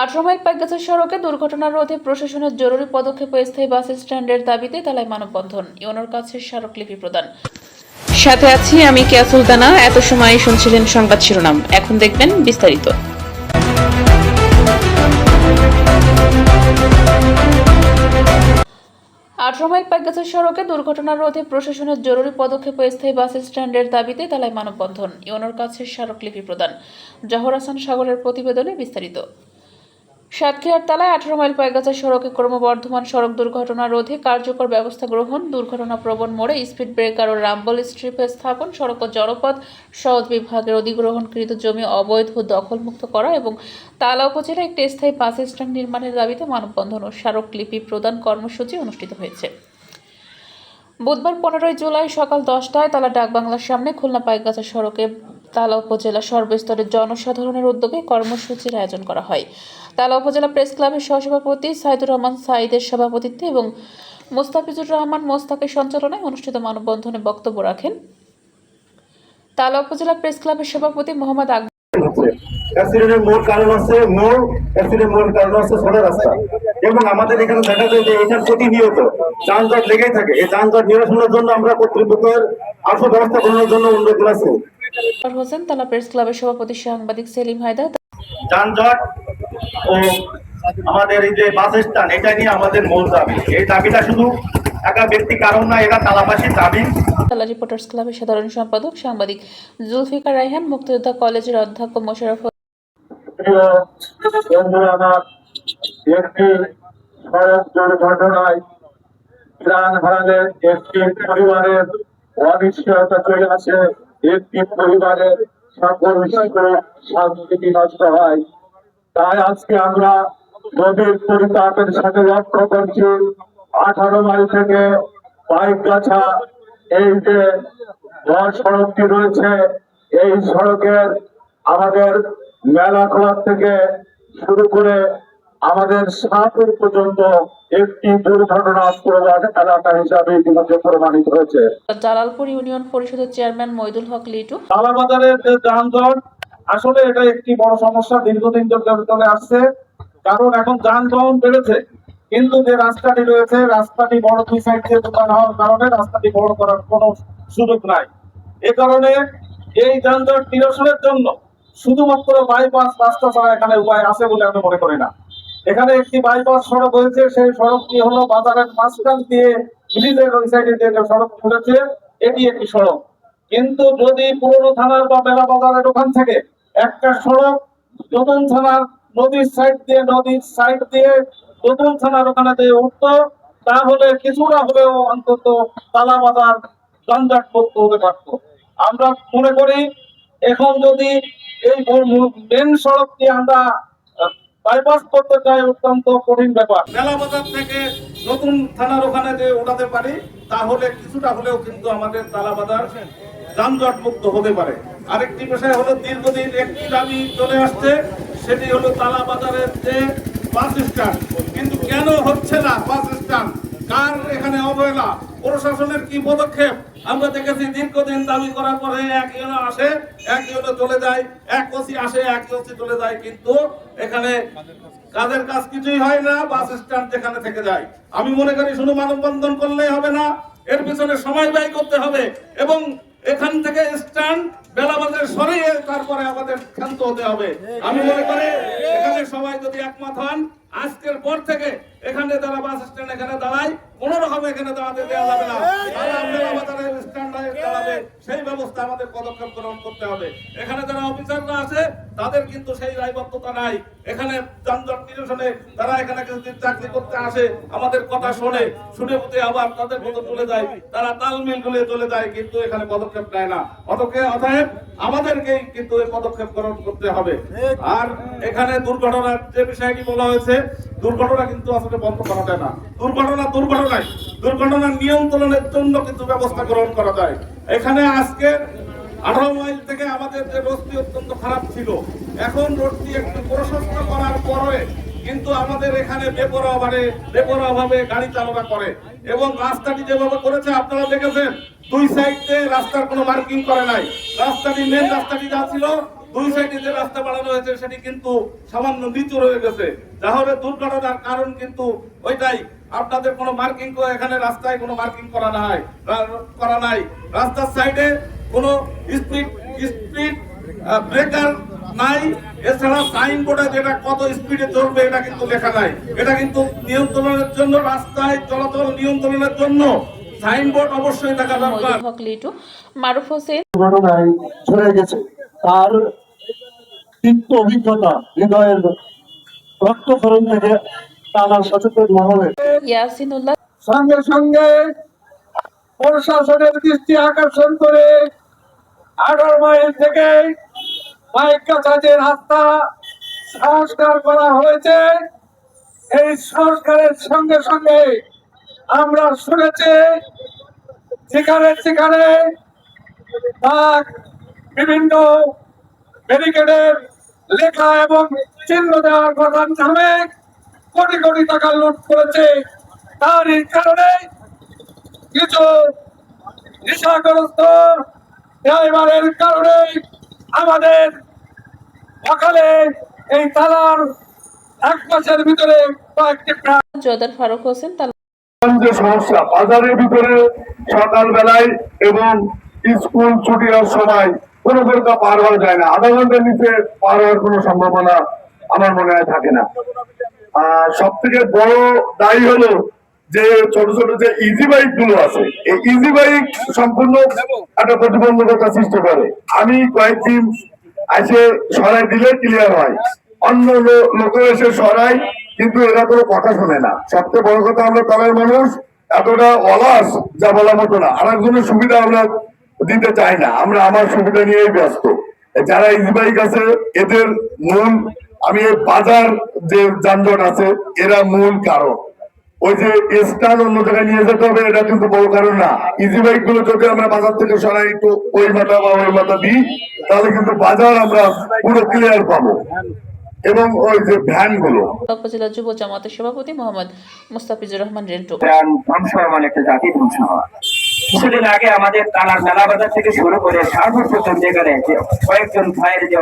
18 mile Paikgachha সড়কে দুর্ঘটনা রোধে প্রশাসনের জরুরি পদক্ষেপ ও স্থায়ী বাস স্ট্যান্ডের দাবিতে তালায় মানববন্ধন, ইউনোর কাছে স্মারকলিপি প্রদান। সাথে আছি আমি কেয়া সুলতানা। এত সময় শুনছিলেন সংবাদ শিরোনাম, এখন দেখবেন বিস্তারিত। 18 মাইল পাইকগাছা সড়কে দুর্ঘটনা রোধে প্রশাসনের জরুরি পদক্ষেপ ও স্থায়ী বাস স্ট্যান্ডের দাবিতে তালায় মানববন্ধন, ইউনোর কাছে স্মারকলিপি প্রদান। জহর হাসান সাগরের প্রতিবেদনে বিস্তারিত। সাতক্ষীরার তালায় 18 মাইল পাইকগাছা সড়কে ক্রমবর্ধমান সড়ক দুর্ঘটনা রোধে কার্যকর ব্যবস্থা গ্রহণ, দুর্ঘটনা প্রবণ মোড়ে স্পিড ব্রেকার ও রামবল স্ট্রিপে স্থাপন, সড়ক ও জনপথ সড়ক বিভাগের অধিগ্রহণকৃত জমি অবৈধ দখলমুক্ত করা এবং তালা উপজেলায় একটি স্থায়ী বাস স্ট্যান্ড নির্মাণের দাবিতে মানববন্ধন ও স্মারকলিপি প্রদান কর্মসূচি অনুষ্ঠিত হয়েছে। বুধবার 15 জুলাই সকাল 10টায় তালা ডাকবাংলার সামনে খুলনা পাইকগাছা সড়কে তালা উপজেলা সর্বস্তরের জনসাধারণের উদ্যোগে কর্মসূচির আয়োজন করা হয়। তালা উপজেলা প্রেস ক্লাবের সহসভাপতি সাইদুর রহমান সাইদের সভাপতিত্বে এবং মোস্তাফিজুর রহমান মোস্তাকের সঞ্চালনায় অনুষ্ঠিত মানববন্ধনে বক্তব্য রাখেন তালা উপজেলা প্রেস ক্লাবের সভাপতি মোহাম্মদ আকবর। অ্যাক্সিডেন্টের মূল কারণ হচ্ছে ছোট রাস্তা, এবং আমাদের এখানে দেখা যায় যে এখানে প্রতিনিয়ত যানজট লেগেই থাকে। এই যানজট নিরসনের জন্য আমরা কর্তৃপক্ষের আশু ব্যবস্থা গ্রহণের জন্য অনুরোধ জানাচ্ছি। হোসেন তালা প্রেস ক্লাবের সভাপতি সাংবাদিক সেলিম হায়দার। যানজট ও আমাদের এই যে বাস স্ট্যান্ড, এটা নিয়ে আমাদের মূল দাবি। এই দাবিটা শুধু একা ব্যক্তি কারণ না, এটা তালাবাসীর দাবি। তালা রিপোর্টার্স ক্লাবের সাধারণ সম্পাদক সাংবাদিক জুলফিকার রায়হান, মুক্তিযোদ্ধা কলেজের অধ্যক্ষ মোশাররফ দুর্ঘটনায় প্রাণ হারালেন একটি পরিবারের অনিশ্চয়তা চলে আসে, একটি পরিবারের সকল শান্তি নষ্ট হয়। তাই আজকে আমরা নদীর পরিতাপের সাথে লক্ষ্য করছি 18 মাইল থেকে পাইকগাছা এই যে সড়কটি রয়েছে, এই সড়কের আমাদের মেলাখোলা থেকে শুরু করে আমাদের সাপুর পর্যন্ত একটি দুর্ঘটনা প্রবণ এলাকা হিসাবে ইতিমধ্যে প্রমাণিত হয়েছে। জালালপুর ইউনিয়ন পরিষদের চেয়ারম্যান মইদুল হক লিটু। তালাবাজারের যে যানজট, আসলে এটা একটি বড় সমস্যা, দীর্ঘদিন ধরে চলে আসছে। কারণ এখন যানবাহন বেড়েছে, কিন্তু যে রাস্তাটি রয়েছে, রাস্তাটি বড় দুই সাইড দিয়ে দোকান হওয়ার কারণে রাস্তাটি বড় করার কোনো সুযোগ নাই। এ কারণে এই যানজট নিরসনের জন্য শুধুমাত্র বাইপাস রাস্তা ছাড়া এখানে উপায় আছে বলে আমি মনে করি না। এখানে একটি বাইপাস সড়ক হয়েছে, সেই সড়কটি হলো বাজারের মাঝখান দিয়ে ব্রিজের ওই সাইডে যে সড়ক খুলেছে, এটি একটি সড়ক। কিন্তু যদি পুরনো থানার বা মেলা বাজারের ওখান থেকে একটা সড়ক নতুন থানার নদীর সাইড দিয়ে নতুন থানার ওখানে দিয়ে উঠতো, তাহলে কিছুটা হলেও অন্তত তালা বাজার যানজট মুক্ত হতে পারতো। আমরা মনে করি এখন যদি এই মেন সড়কটি আমরা বাইপাস করতে চাই, অত্যন্ত কঠিন ব্যাপার। মেলা বাজার থেকে নতুন থানার ওখানে যে উঠাতে পারি, তাহলে কিছুটা হলেও কিন্তু আমাদের তালা বাজার যানজট মুক্ত হতে পারে। আরেকটি বিষয় হলো, দীর্ঘদিন একটি দাবি চলে আসছে, সেটি হলো তালা বাজারের যে বাস স্ট্যান্ড। কিন্তু কেন হচ্ছে না বাস স্ট্যান্ড? কার এখানে অবহেলা? প্রশাসনের কি পদক্ষেপ? আমরা দেখেছি দীর্ঘদিন দাবি করার পরে এক ইউনো আসে, এক ইউনো চলে যায়, এক ওসি আসে, এক ওসি চলে যায়, কিন্তু এখানে কাজের কাজ কিছুই হয় না, বাস স্ট্যান্ড যেখানে থেকে যায়। আমি মনে করি শুধু মানববন্ধন করলেই হবে না, এর পিছনে সময় ব্যয় করতে হবে এবং এখান থেকে স্ট্যান্ড বেলাবাজার সরিয়ে তারপরে আমাদের ক্ষান্ত হতে হবে। আমি মনে করি এখানে সবাই যদি একমত হন, আজকের পর থেকে এখানে যারা বাস স্ট্যান্ড এখানে দাঁড়ায়, কোন রকম এখানে দাঁড়াতে দেওয়া যাবে না। তারা বেলাবাজারের স্ট্যান্ডে দাঁড়াবে, সেই ব্যবস্থা আমাদের পদক্ষেপ গ্রহণ করতে হবে। এখানে যারা অফিসাররা আছে, তাদের কিন্তু সেই দায়বদ্ধতা নাই। এখানে যানজট নিরসনে তারা এখানে চাকরি করতে আসে, আমাদের কথা শুনে বুঝে আবার তাদের মতো চলে যায়, তারা তালমিল গুলিয়ে চলে যায়, কিন্তু এখানে পদক্ষেপ নেয় না। অতএব আমাদেরকেই কিন্তু এই পদক্ষেপ গ্রহণ করতে হবে। আর এখানে দুর্ঘটনার যে বিষয়টি বলা হয়েছে, দুর্ঘটনা কিন্তু আসলে বন্ধ করা যায় না। দুর্ঘটনা নিয়ন্ত্রণের জন্য কিন্তু ব্যবস্থা গ্রহণ করা যায়। এখানে আজকে 18 মাইল থেকে আমাদের যে রোডটি অত্যন্ত খারাপ ছিল, এখন রোডটি একটু প্রশস্ত করার পরে কিন্তু আমাদের এখানে বেপরোয়াভাবে গাড়ি চালনা করে, এবং রাস্তাটি যেভাবে করেছে আপনারা দেখেছেন, দুই সাইডে রাস্তার কোনো মার্কিং করে নাই। রাস্তাটি মেন রাস্তাটি যা ছিল দুই সাইডে যে রাস্তা বাড়ানো হয়েছে সেটি কিন্তু সামান্য নিচু রয়ে গেছে, তাহলে দুর্ঘটনার কারণ কিন্তু ওইটাই। আপনাদের কোনো মার্কিং এখানে রাস্তায় কোনো মার্কিং করা নাই, রাস্তার সাইডে কোনো স্পিড ব্রেকার নাই, এছাড়া সাইনবোর্ডে যেটা কত স্পিডে চলবে এটা কিন্তু লেখা নাই। এটা কিন্তু নিয়ন্ত্রণের জন্য, রাস্তায় চলাচল নিয়ন্ত্রণের জন্য সাইনবোর্ড অবশ্যই থাকা দরকার। মইদুল হক লিটু, মারুফ হোসেন। ঘটনায় ঝরে গেছে তার তিক্ত অভিজ্ঞতা হৃদয়ের রক্তক্ষরণ থেকে টানার সচেতন মহলে ইয়াসিনুল্লাহ, সঙ্গে সঙ্গে প্রশাসনের দৃষ্টি আকর্ষণ করে 18 মাইল থেকে পাইকগাছা যে রাস্তা সংস্কার করা হয়েছে, এই সংস্কারের সঙ্গে সঙ্গে আমরা শুনেছি যেখানে সেখানে দাগ, বিভিন্ন ব্যারিকেডের লেখা এবং চিহ্ন দেওয়ার কথার নামে কোটি কোটি টাকা লুট করেছে। তারই কারণে কিছু নেশাগ্রস্ত ড্রাইভারের কারণে আমাদের সকালে এই তালার এক মাসের ভিতরে কয়েকটি প্রাণ জোদার ফারুক হোসেন, যে সমস্যা বাজারের ভিতরে সকাল বেলায় এবং স্কুল ছুটি হওয়ার সময় কোনো প্রকার পার হওয়া যায় না, আধা ঘন্টার নিচে পার হওয়ার কোনো সম্ভাবনা আমার মনে হয় থাকে না। সব থেকে বড় দায়ী হলো যে ছোট ছোট যে ইজি বাইক গুলো আছে, এই ইজি বাইক সম্পূর্ণ একটা প্রতিবন্ধকতা সৃষ্টি করে। আমি কয়েকদিন এসে সরাই দিলে ক্লিয়ার হয়, অন্য লোকের এসে সরাই, কিন্তু এরা কোনো কথা শোনে না। সবচেয়ে বড় কথা, আমরা তলের মানুষ এতটা অলস যা বলার মতো না। আর একজনের সুবিধা আমরা দিতে চাই না, আমরা আমার সুবিধা নিয়েই ব্যস্ত। যারা ইজি বাইক আছে এদের মূল, আমি এই বাজার যে যানজট আছে এরা মূল কারণ। ওই যে স্টান অন্য জায়গায় নিয়ে যেতে হবে, এটা কিন্তু বড় কারণ না। ইজি বাইক গুলো যদি আমরা বাজার থেকে সরাই একটু ওই মাথা বা ওই মাথা দিই, তাহলে কিন্তু বাজার আমরা পুরো ক্লিয়ার পাবো। এবং ওই যে ভ্যান গুলো, উপজেলা যুব জামাতের সভাপতি মোহাম্মদ মুস্তাফিজুর রহমান রেন্টু। ধ্বংস হওয়া মানে একটা জাতি ধ্বংস হওয়া। কিছুদিন আগে আমাদের তালার মেলা বাজার থেকে শুরু করে সর্বপ্রথম যেখানে যে কয়েকজন ভাইয়ের যে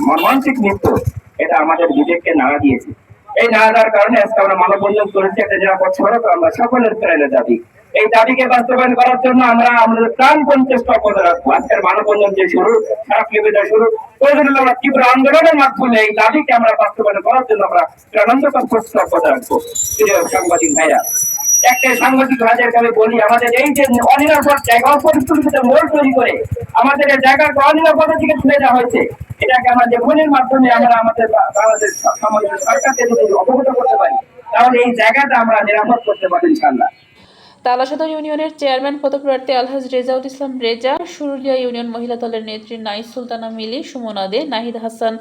মর্মান্তিক মৃত্যু, এটা আমাদের বিবেককে নাড়া দিয়েছে। এই নাড়া দেওয়ার কারণে আজকে আমরা মানববন্ধন করেছি, একটা নিরাপদ সড়ক আমরা সকলের প্রাণের দাবি। এই দাবিকে বাস্তবায়ন করার জন্য আমরা আমাদের প্রাণপণ চেষ্টা করে রাখবো। আজকের মানববন্ধন যে শুরু, স্মারকলিপিটা শুরু, প্রয়োজনে আমরা তীব্র আন্দোলনের মাধ্যমে এই দাবিকে আমরা বাস্তবায়ন করার জন্য আমরা প্রাণান্তকর চেষ্টা করে রাখবো। প্রিয় সাংবাদিক ভাইরা, একটা সাংবাদিক ভাইদেরকে আমি বলি, আমাদের এই যে অনিরাপদ জায়গা, অপরিকল্পিত মোড় তৈরি করে আমাদের এই জায়গাকে অনিরাপদের দিকে তুলে দেওয়া হয়েছে, এটাকে আমরা যে ফোনের মাধ্যমে আমরা আমাদের বাংলাদেশ সরকারকে যদি অবগত করতে পারি, তাহলে এই জায়গাটা আমরা নিরাপদ করতে পারি ইনশাআল্লাহ। তালা সদর ইউনিয়নের চেয়ারম্যান পদপ্রার্থী আলহাজ রেজাউল ইসলাম রেজা, সুরুলিয়া ইউনিয়ন মহিলা দলের নেত্রী নাইস সুলতানা মিলি, সুমনা দে, নাহিদ হাসান,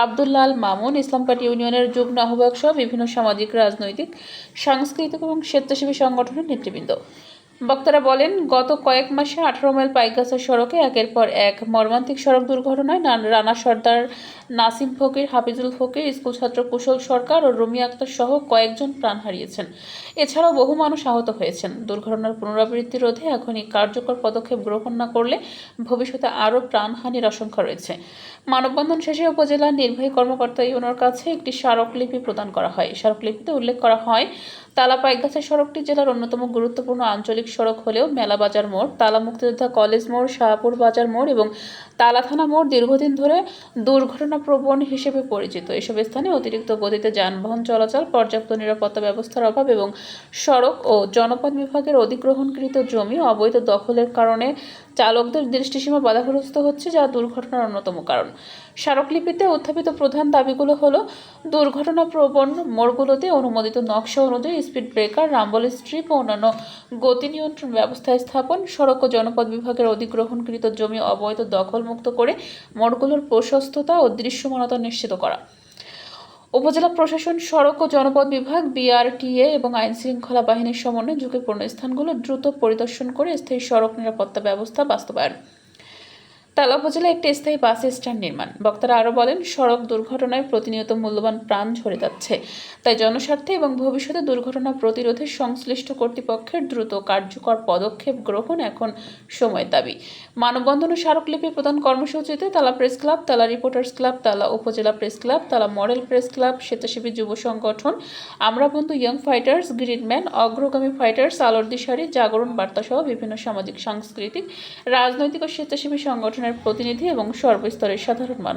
আব্দুল্লাহ আল মামুন, ইসলামপাটি ইউনিয়নের যুগ্ম আহ্বায়ক সহ বিভিন্ন সামাজিক, রাজনৈতিক, সাংস্কৃতিক এবং স্বেচ্ছাসেবী সংগঠনের নেতৃবৃন্দ। বক্তারা বলেন, গত কয়েক মাসে 18 মাইল পাইকগাছা সড়কে একের পর এক মর্মান্তিক সড়ক দুর্ঘটনায় রানা সর্দার, নাসিম ফকির, হাফিজুল ফকির, স্কুল ছাত্র কুশল সরকার ও রুমি আক্তার সহ কয়েকজন প্রাণ হারিয়েছেন। এছাড়াও বহু মানুষ আহত হয়েছেন। দুর্ঘটনার পুনরাবৃত্তি রোধে এখনই কার্যকর পদক্ষেপ গ্রহণ না করলে ভবিষ্যতে আরও প্রাণহানির আশঙ্কা রয়েছে। মানববন্ধন শেষে উপজেলা নির্বাহী কর্মকর্তা ইউনোর কাছে একটি স্মারকলিপি প্রদান করা হয়। স্মারকলিপিতে উল্লেখ করা হয়, তালা পাইকগাছা সড়কটি জেলার অন্যতম গুরুত্বপূর্ণ আঞ্চলিক সড়ক হলেও মেলা বাজার মোড়, তালা মুক্তিযোদ্ধা কলেজ মোড়, শাহপুর বাজার মোড় এবং তালা থানা মোড় দীর্ঘদিন ধরে দুর্ঘটনাপ্রবণ হিসেবে পরিচিত। এসব স্থানে অতিরিক্ত গতিতে যানবাহন চলাচল, পর্যাপ্ত নিরাপত্তা ব্যবস্থার অভাব এবং সড়ক ও জনপদ বিভাগের অধিগ্রহণকৃত জমি অবৈধ দখলের কারণে চালকদের দৃষ্টিসীমা বাধাগ্রস্ত হচ্ছে, যা দুর্ঘটনার অন্যতম কারণ। স্মারকলিপিতে উত্থাপিত প্রধান দাবিগুলো হলো, দুর্ঘটনাপ্রবণ মোড়গুলোতে অনুমোদিত নকশা অনুযায়ী স্পিড ব্রেকার, রাম্বল স্ট্রিপ ও অন্যান্য গতি নিয়ন্ত্রণ ব্যবস্থা স্থাপন, সড়ক ও জনপদ বিভাগের অধিগ্রহণকৃত জমি অবৈধ দখলমুক্ত করে মোড়গুলোর প্রশস্ততা ও দৃশ্যমানতা নিশ্চিত করা। উপজেলা প্রশাসন, সড়ক ও জনপদ বিভাগ, বিআরটিএ এবং আইনশৃঙ্খলা বাহিনীর সমন্বয়ে ঝুঁকিপূর্ণ স্থানগুলো দ্রুত পরিদর্শন করে স্থায়ী সড়ক নিরাপত্তা ব্যবস্থা বাস্তবায়ন। তালা উপজেলায় একটি স্থায়ী বাস স্ট্যান্ড নির্মাণ। বক্তারা আরও বলেন, সড়ক দুর্ঘটনায় প্রতিনিয়ত মূল্যবান প্রাণ ঝরে যাচ্ছে। তাই জনস্বার্থে এবং ভবিষ্যতে দুর্ঘটনা প্রতিরোধে সংশ্লিষ্ট কর্তৃপক্ষের দ্রুত কার্যকর পদক্ষেপ গ্রহণ এখন সময়ের দাবি। মানববন্ধন ও স্মারকলিপি প্রদান কর্মসূচিতে তালা প্রেস ক্লাব, তালা রিপোর্টার্স ক্লাব, তালা উপজেলা প্রেস ক্লাব, তালা মডেল প্রেস ক্লাব, স্বেচ্ছাসেবী যুব সংগঠন আমরা বন্ধু ইয়ং ফাইটার্স, গ্রিনম্যান, অগ্রগামী ফাইটার্স, আলোর দিশারি, জাগরণ বার্তা সহ বিভিন্ন সামাজিক, সাংস্কৃতিক, রাজনৈতিক ও স্বেচ্ছাসেবী সংগঠনের প্রতিনিধি এবং সর্বস্তরের সাধারণ মানুষ